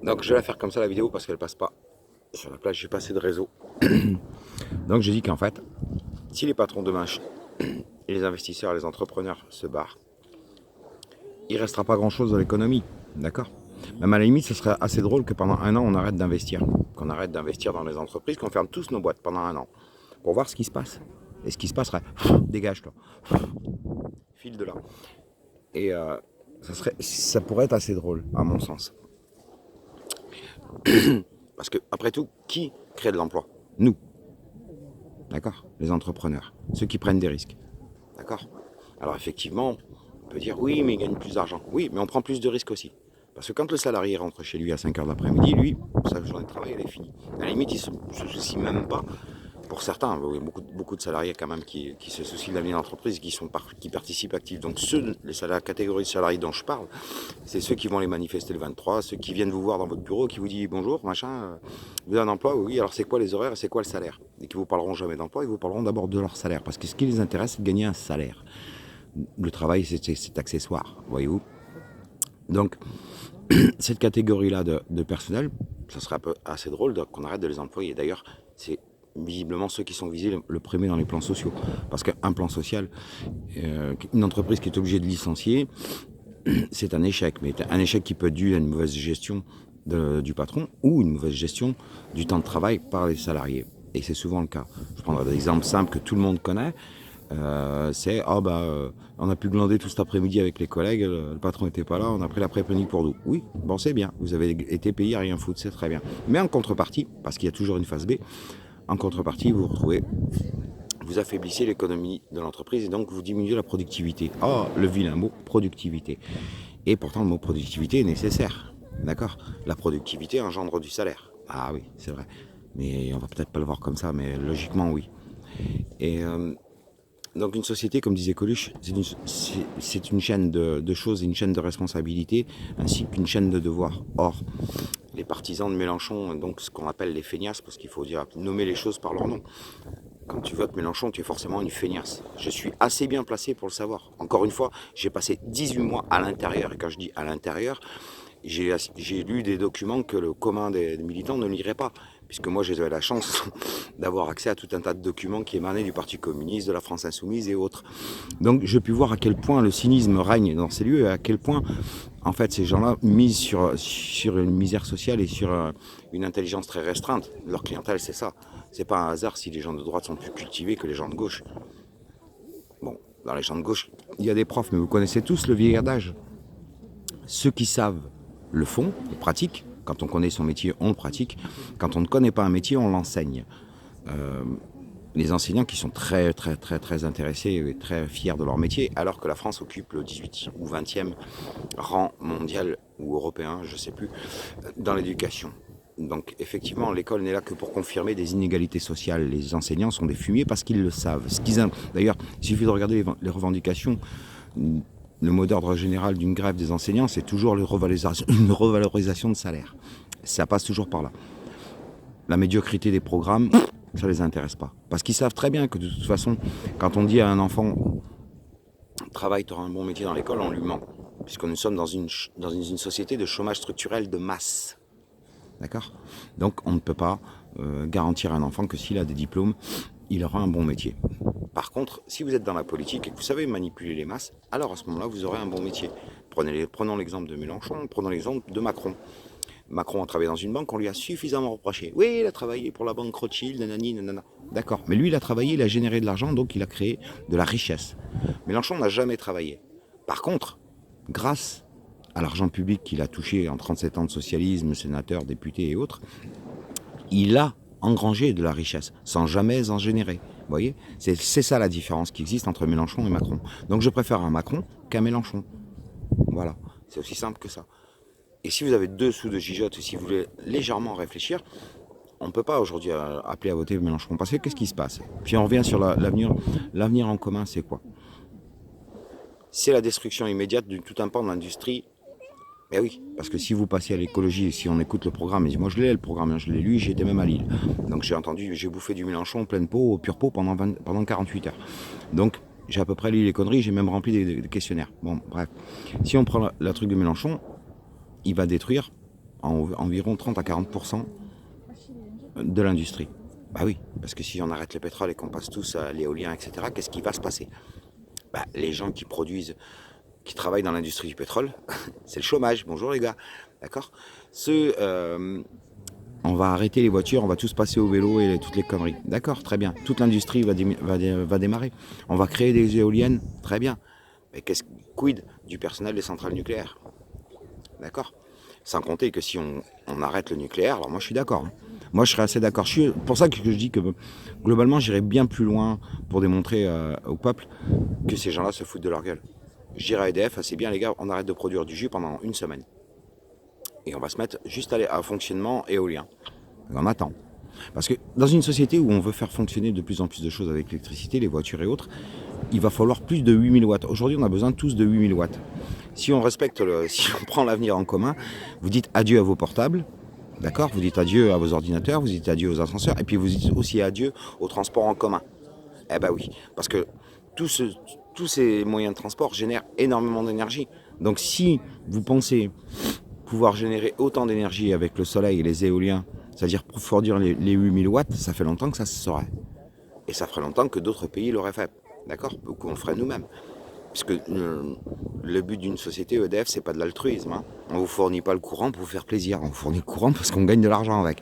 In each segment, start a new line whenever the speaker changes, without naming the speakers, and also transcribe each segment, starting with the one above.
Donc je vais la faire comme ça la vidéo parce qu'elle passe pas sur la plage, j'ai pas assez de réseau. Donc je dis qu'en fait, si les patrons demain et les investisseurs et les entrepreneurs se barrent, il ne restera pas grand chose dans l'économie, d'accord? Même à la limite, ce serait assez drôle que pendant un an, on arrête d'investir. Qu'on arrête d'investir dans les entreprises, qu'on ferme tous nos boîtes pendant un an. Pour voir ce qui se passe. Et ce qui se passerait, dégage-toi. File de là. Et ça pourrait être assez drôle, à mon sens. Parce que, après tout, qui crée de l'emploi? Nous. D'accord? Les entrepreneurs. Ceux qui prennent des risques. D'accord? Alors effectivement, on peut dire oui, mais il gagne plus d'argent. Oui, mais on prend plus de risques aussi. Parce que quand le salarié rentre chez lui à 5h de l'après-midi, lui, sa journée de travail, elle est finie. À la limite, il ne se soucie même pas. Pour certains, il y a beaucoup de salariés quand même qui se soucient de l'avenir de l'entreprise, qui participent actifs. Donc la catégorie de salariés dont je parle, c'est ceux qui vont les manifester le 23, ceux qui viennent vous voir dans votre bureau, qui vous disent bonjour, machin, vous avez un emploi, oui, alors c'est quoi les horaires, c'est quoi le salaire? Et qui vous parleront jamais d'emploi, ils vous parleront d'abord de leur salaire. Parce que ce qui les intéresse, c'est de gagner un salaire. Le travail, c'est accessoire, voyez-vous. Donc, cette catégorie-là de personnel, ça serait assez drôle qu'on arrête de les employer. D'ailleurs, c'est visiblement ceux qui sont visés le premier dans les plans sociaux. Parce qu'un plan social, une entreprise qui est obligée de licencier, c'est un échec. Mais un échec qui peut être dû à une mauvaise gestion du patron ou une mauvaise gestion du temps de travail par les salariés. Et c'est souvent le cas. Je prendrai des exemples simples que tout le monde connaît. C'est on a pu glander tout cet après-midi avec les collègues, le patron n'était pas là, on a pris l'après-midi pour nous. Oui, bon c'est bien, vous avez été payé à rien foutre, c'est très bien. Mais en contrepartie, parce qu'il y a toujours une phase B, en contrepartie vous retrouvez, vous affaiblissez l'économie de l'entreprise et donc vous diminuez la productivité. Oh, le vilain mot, productivité. Et pourtant le mot productivité est nécessaire, d'accord? La productivité engendre du salaire. Ah oui, c'est vrai. Mais on va peut-être pas le voir comme ça, mais logiquement oui. Et donc une société, comme disait Coluche, c'est une chaîne de choses, une chaîne de responsabilités, ainsi qu'une chaîne de devoirs. Or, les partisans de Mélenchon, donc ce qu'on appelle les feignasses, parce qu'il faut dire nommer les choses par leur nom. Quand tu votes Mélenchon, tu es forcément une feignasse. Je suis assez bien placé pour le savoir. Encore une fois, j'ai passé 18 mois à l'intérieur. Et quand je dis à l'intérieur, j'ai lu des documents que le commun des militants ne lirait pas. Puisque moi, j'ai eu la chance d'avoir accès à tout un tas de documents qui émanaient du Parti communiste, de la France insoumise et autres. Donc, je puis voir à quel point le cynisme règne dans ces lieux et à quel point, en fait, ces gens-là misent sur une misère sociale et sur une intelligence très restreinte. Leur clientèle, c'est ça. C'est pas un hasard si les gens de droite sont plus cultivés que les gens de gauche. Bon, dans les gens de gauche, il y a des profs, mais vous connaissez tous le vieil adage. Ceux qui savent le font, le pratiquent. Quand on connaît son métier, on le pratique. Quand on ne connaît pas un métier, on l'enseigne. Les enseignants qui sont très intéressés et très fiers de leur métier, alors que la France occupe le 18 ou 20e rang mondial ou européen, je ne sais plus, dans l'éducation. Donc effectivement, l'école n'est là que pour confirmer des inégalités sociales. Les enseignants sont des fumiers parce qu'ils le savent. D'ailleurs, il suffit de regarder les revendications. Le mot d'ordre général d'une grève des enseignants, c'est toujours une revalorisation de salaire. Ça passe toujours par là. La médiocrité des programmes, ça ne les intéresse pas. Parce qu'ils savent très bien que de toute façon, quand on dit à un enfant « travaille, tu auras un bon métier dans l'école », on lui ment. Puisque nous sommes dans une société de chômage structurel de masse. D'accord? Donc on ne peut pas garantir à un enfant que s'il a des diplômes, il aura un bon métier. Par contre, si vous êtes dans la politique et que vous savez manipuler les masses, alors à ce moment-là, vous aurez un bon métier. Prenons l'exemple de Mélenchon, prenons l'exemple de Macron. Macron a travaillé dans une banque, on lui a suffisamment reproché. Oui, il a travaillé pour la banque Rothschild, nanani, nanana. D'accord, mais lui, il a travaillé, il a généré de l'argent, donc il a créé de la richesse. Mélenchon n'a jamais travaillé. Par contre, grâce à l'argent public qu'il a touché en 37 ans de socialisme, sénateur, député et autres, il a engrangé de la richesse, sans jamais en générer. Vous voyez, c'est ça la différence qui existe entre Mélenchon et Macron. Donc je préfère un Macron qu'un Mélenchon. Voilà, c'est aussi simple que ça. Et si vous avez 2 sous de gigotte, ou si vous voulez légèrement réfléchir, on ne peut pas aujourd'hui appeler à voter Mélenchon. Parce que qu'est-ce qui se passe? Puis on revient sur l'avenir. L'avenir en commun, c'est quoi? C'est la destruction immédiate de tout un pan de l'industrie. Mais oui, parce que si vous passez à l'écologie, si on écoute le programme, et moi je l'ai le programme, je l'ai lu, j'étais même à Lille. Donc j'ai bouffé du Mélenchon pleine peau, pure peau pendant 48 heures. Donc j'ai à peu près lu les conneries, j'ai même rempli des questionnaires. Bon, bref. Si on prend la truc de Mélenchon, il va détruire environ 30 à 40% de l'industrie. Bah oui, parce que si on arrête le pétrole et qu'on passe tous à l'éolien, etc., qu'est-ce qui va se passer? Bah, les gens qui produisent, qui travaillent dans l'industrie du pétrole, c'est le chômage. Bonjour les gars, d'accord. Ceux, on va arrêter les voitures, on va tous passer au vélo et toutes les conneries. D'accord, très bien. Toute l'industrie va démarrer. On va créer des éoliennes, très bien. Mais quid du personnel des centrales nucléaires? D'accord. Sans compter que si on arrête le nucléaire, alors moi je suis d'accord. Hein. Moi je serais assez d'accord. C'est pour ça que je dis que globalement j'irais bien plus loin pour démontrer au peuple que ces gens-là se foutent de leur gueule. Je dirais à EDF, c'est bien les gars, on arrête de produire du jus pendant une semaine. Et on va se mettre juste à fonctionnement éolien. Et on attend. Parce que dans une société où on veut faire fonctionner de plus en plus de choses avec l'électricité, les voitures et autres, il va falloir plus de 8000 watts. Aujourd'hui, on a besoin tous de 8000 watts. Si on respecte, si on prend l'avenir en commun, vous dites adieu à vos portables, d'accord? Vous dites adieu à vos ordinateurs, vous dites adieu aux ascenseurs, et puis vous dites aussi adieu aux transports en commun. Eh ben oui, parce que tous ces moyens de transport génèrent énormément d'énergie. Donc si vous pensez pouvoir générer autant d'énergie avec le soleil et les éoliens, c'est-à-dire pour fournir les 8000 watts, ça fait longtemps que ça se saurait. Et ça ferait longtemps que d'autres pays l'auraient fait. D'accord? Ou qu'on le ferait nous-mêmes. Puisque le but d'une société EDF, c'est pas de l'altruisme. Hein. On vous fournit pas le courant pour vous faire plaisir. On vous fournit le courant parce qu'on gagne de l'argent avec.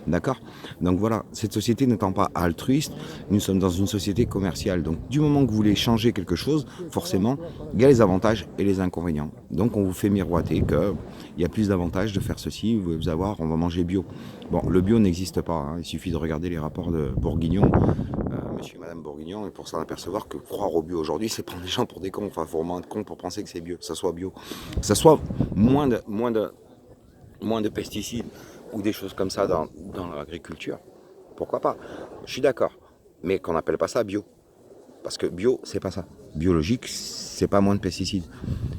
D'accord? Donc voilà, cette société n'étant pas altruiste, nous sommes dans une société commerciale. Donc du moment que vous voulez changer quelque chose, forcément, il y a les avantages et les inconvénients. Donc on vous fait miroiter qu'il y a plus d'avantages de faire ceci. Vous allez avoir, on va manger bio. Bon, le bio n'existe pas. Hein. Il suffit de regarder les rapports de Bourguignon. Monsieur et Madame Bourguignon, et pour s'en apercevoir que croire au bio aujourd'hui, c'est prendre les gens pour des cons. Enfin, il faut vraiment être con pour penser que c'est bio, que ça soit bio. Que ça soit moins de pesticides ou des choses comme ça dans l'agriculture. Pourquoi pas? Je suis d'accord. Mais qu'on n'appelle pas ça bio. Parce que bio, c'est pas ça. Biologique, c'est pas moins de pesticides.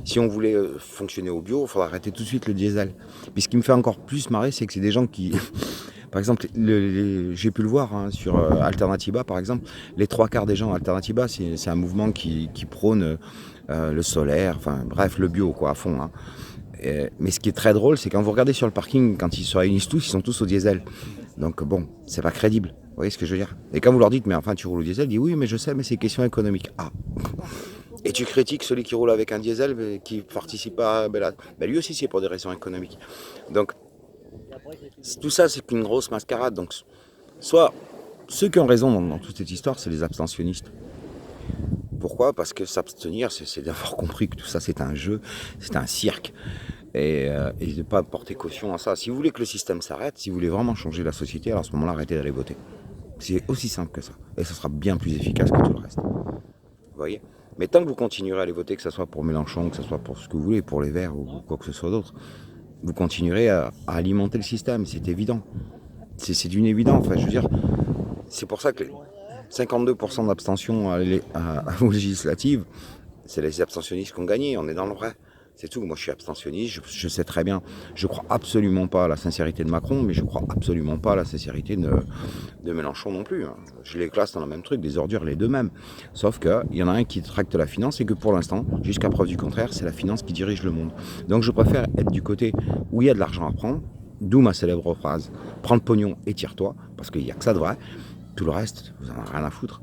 Si on voulait fonctionner au bio, il faudrait arrêter tout de suite le diesel. Puis ce qui me fait encore plus marrer, c'est que c'est des gens qui... Par exemple, j'ai pu le voir hein, sur Alternatiba, par exemple, les trois quarts des gens Alternatiba, c'est un mouvement qui prône le solaire, enfin bref, le bio quoi, à fond. Hein. Mais ce qui est très drôle, c'est quand vous regardez sur le parking, quand ils se réunissent tous, ils sont tous au diesel. Donc bon, c'est pas crédible. Vous voyez ce que je veux dire? Et quand vous leur dites, mais enfin tu roules au diesel, ils disent oui, mais je sais, mais c'est question économique. Ah. Et tu critiques celui qui roule avec un diesel, mais qui participe pas, ben lui aussi c'est pour des raisons économiques. Donc tout ça, c'est une grosse mascarade. Donc, soit ceux qui ont raison dans toute cette histoire, c'est les abstentionnistes. Pourquoi? Parce que s'abstenir, c'est d'avoir compris que tout ça, c'est un jeu, c'est un cirque. Et de ne pas porter caution à ça. Si vous voulez que le système s'arrête, si vous voulez vraiment changer la société, alors à ce moment-là, arrêtez d'aller voter. C'est aussi simple que ça. Et ça sera bien plus efficace que tout le reste. Vous voyez? Mais tant que vous continuerez à aller voter, que ce soit pour Mélenchon, que ce soit pour ce que vous voulez, pour les Verts ou quoi que ce soit d'autre, vous continuerez à alimenter le système, c'est évident. C'est d'une évidence. Enfin, je veux dire, c'est pour ça que 52% d'abstention aux législatives, c'est les abstentionnistes qui ont gagné, on est dans le vrai. C'est tout. Moi, je suis abstentionniste, je sais très bien. Je crois absolument pas à la sincérité de Macron, mais je crois absolument pas à la sincérité de Mélenchon non plus. Hein. Je les classe dans le même truc, des ordures, les deux mêmes. Sauf qu'il y en a un qui tracte la finance et que pour l'instant, jusqu'à preuve du contraire, c'est la finance qui dirige le monde. Donc, je préfère être du côté où il y a de l'argent à prendre, d'où ma célèbre phrase prends le pognon et tire-toi, parce qu'il n'y a que ça de vrai. Tout le reste, vous en avez rien à foutre.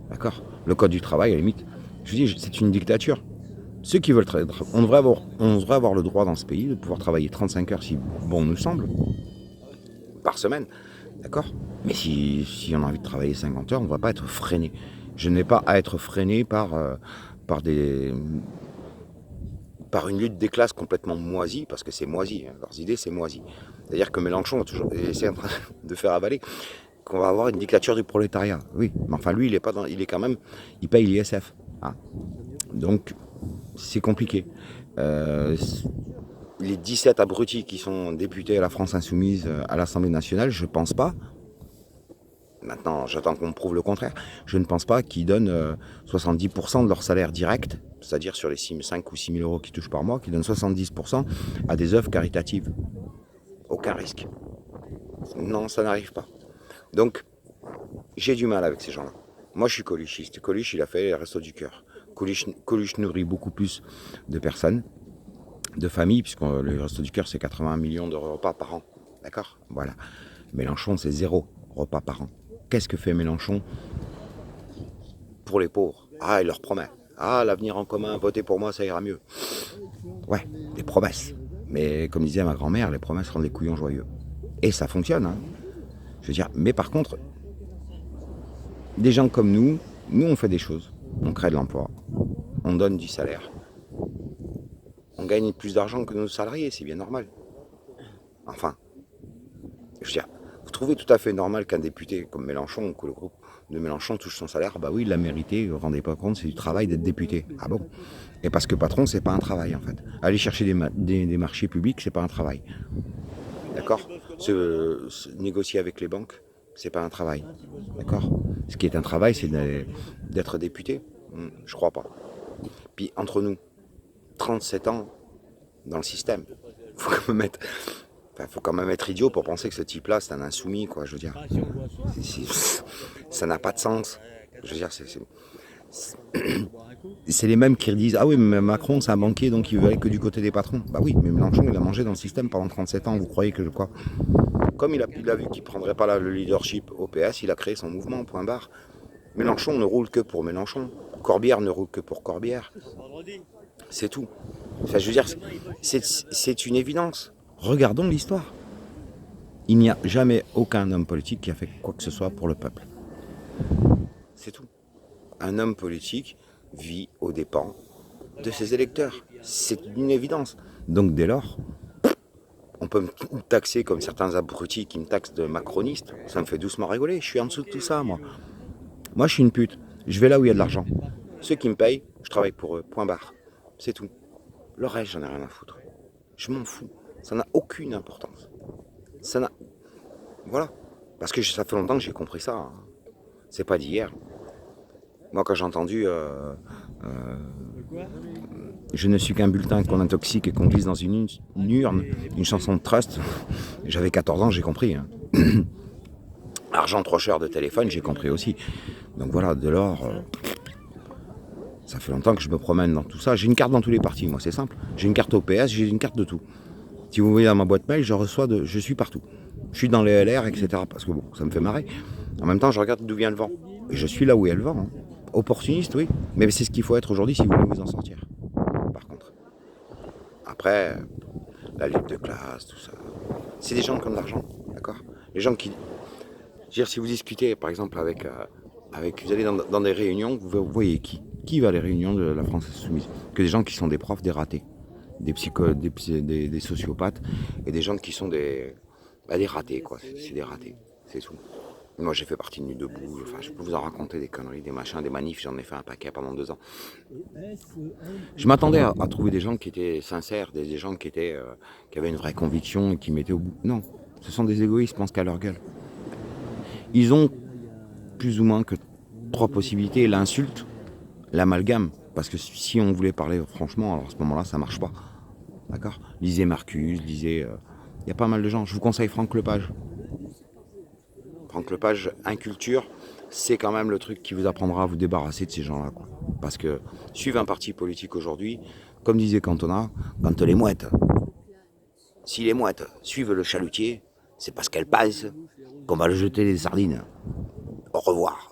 D'accord? Le code du travail, à la limite, je vous dis, c'est une dictature. Ceux qui veulent travailler, on devrait avoir le droit dans ce pays de pouvoir travailler 35 heures si bon nous semble, par semaine, d'accord? Mais si on a envie de travailler 50 heures, on ne va pas être freiné. Je n'ai pas à être freiné par une lutte des classes complètement moisie, parce que c'est moisi, hein, leurs idées c'est moisi. C'est-à-dire que Mélenchon a toujours essayé de faire avaler qu'on va avoir une dictature du prolétariat. Oui, mais enfin lui il est pas dans, il est quand même, il paye l'ISF. Hein. Donc c'est compliqué. Les 17 abrutis qui sont députés à la France Insoumise à l'Assemblée nationale, je pense pas. Maintenant, j'attends qu'on me prouve le contraire. Je ne pense pas qu'ils donnent 70% de leur salaire direct, c'est-à-dire sur les 5 ou 6 000 euros qu'ils touchent par mois, qu'ils donnent 70% à des œuvres caritatives. Aucun risque. Non, ça n'arrive pas. Donc, j'ai du mal avec ces gens-là. Moi, je suis coluchiste. Coluche, il a fait les Restos du Cœur. Coluche nourrit beaucoup plus de personnes. de famille, puisque le Resto du Cœur, c'est 80 millions de repas par an. D'accord? Voilà. Mélenchon, c'est 0 repas par an. Qu'est-ce que fait Mélenchon pour les pauvres? Ah, il leur promet. Ah, l'avenir en commun, votez pour moi, ça ira mieux. Ouais, des promesses. Mais comme disait ma grand-mère, les promesses rendent les couillons joyeux. Et ça fonctionne, hein. Je veux dire, mais par contre, des gens comme nous, on fait des choses. On crée de l'emploi. On donne du salaire. On gagne plus d'argent que nos salariés, c'est bien normal. Enfin, je veux dire, vous trouvez tout à fait normal qu'un député comme Mélenchon, ou que le groupe de Mélenchon touche son salaire? Bah oui, il l'a mérité, vous vous rendez pas compte, c'est du travail d'être député. Ah bon? Et parce que patron, c'est pas un travail en fait. Aller chercher des marchés publics, c'est pas un travail. D'accord? Négocier avec les banques, c'est pas un travail. D'accord? Ce qui est un travail, c'est d'être député. Je crois pas. Puis entre nous, 37 ans dans le système. Faut quand même être idiot pour penser que ce type-là, c'est un insoumis, quoi. Je veux dire, ça n'a pas de sens. Je veux dire, c'est les mêmes qui disent ah oui, mais Macron, c'est un banquier, donc il veut aller que du côté des patrons. Bah oui, mais Mélenchon, il a mangé dans le système pendant 37 ans. Vous croyez que quoi? Comme il a vu qu'il ne prendrait pas le leadership au PS, il a créé son mouvement, point barre. Mélenchon ne roule que pour Mélenchon. Corbière ne roule que pour Corbière. C'est tout. Enfin, je veux dire, c'est une évidence. Regardons l'histoire. Il n'y a jamais aucun homme politique qui a fait quoi que ce soit pour le peuple. C'est tout. Un homme politique vit aux dépens de ses électeurs. C'est une évidence. Donc dès lors, on peut me taxer comme certains abrutis qui me taxent de macroniste. Ça me fait doucement rigoler. Je suis en dessous de tout ça, moi. Moi, je suis une pute. Je vais là où il y a de l'argent. Ceux qui me payent, je travaille pour eux. Point barre. C'est tout. Le reste, j'en ai rien à foutre. Je m'en fous. Ça n'a aucune importance. Ça n'a... Voilà. Parce que ça fait longtemps que j'ai compris ça. Hein. C'est pas d'hier. Moi, quand j'ai entendu je ne suis qu'un bulletin qu'on intoxique et qu'on glisse dans une urne, une chanson de Trust, j'avais 14 ans, j'ai compris. Hein. Argent trop cher de téléphone, j'ai compris aussi. Donc voilà, de l'or... ça fait longtemps que je me promène dans tout ça. J'ai une carte dans tous les partis, moi, c'est simple. J'ai une carte au PS, j'ai une carte de tout. Si vous voyez dans ma boîte mail, je suis partout. Je suis dans les LR, etc. Parce que bon, ça me fait marrer. En même temps, je regarde d'où vient le vent. Et je suis là où il y a le vent. Hein. Opportuniste, oui. Mais c'est ce qu'il faut être aujourd'hui si vous voulez vous en sortir. Par contre. Après, la lutte de classe, tout ça. C'est des gens qui ont de l'argent, d'accord? Les gens qui... Je veux dire, si vous discutez, par exemple, avec vous allez dans des réunions, vous voyez qui va à les réunions de la France Insoumise? Que des gens qui sont des profs, des ratés. Des sociopathes et des gens qui sont des ratés, quoi. C'est des ratés, c'est tout. Moi, j'ai fait partie de Nuit debout. Enfin, je peux vous en raconter des conneries, des machins, des manifs. J'en ai fait un paquet pendant 2 ans. Je m'attendais à trouver des gens qui étaient sincères, des gens qui avaient une vraie conviction et qui mettaient au bout. Non, ce sont des égoïstes, pensent qu'à leur gueule. Ils ont plus ou moins que 3 possibilités. L'insulte, l'amalgame. Parce que si on voulait parler franchement, alors à ce moment-là, ça marche pas. D'accord? Lisez Marcus, lisez... Il y a pas mal de gens. Je vous conseille Franck Lepage. Franck Lepage, Inculture, c'est quand même le truc qui vous apprendra à vous débarrasser de ces gens-là. Quoi. Parce que suivre un parti politique aujourd'hui, comme disait Cantona, quand les mouettes, si les mouettes suivent le chalutier, c'est parce qu'elles passent qu'on va le jeter les sardines. Au revoir.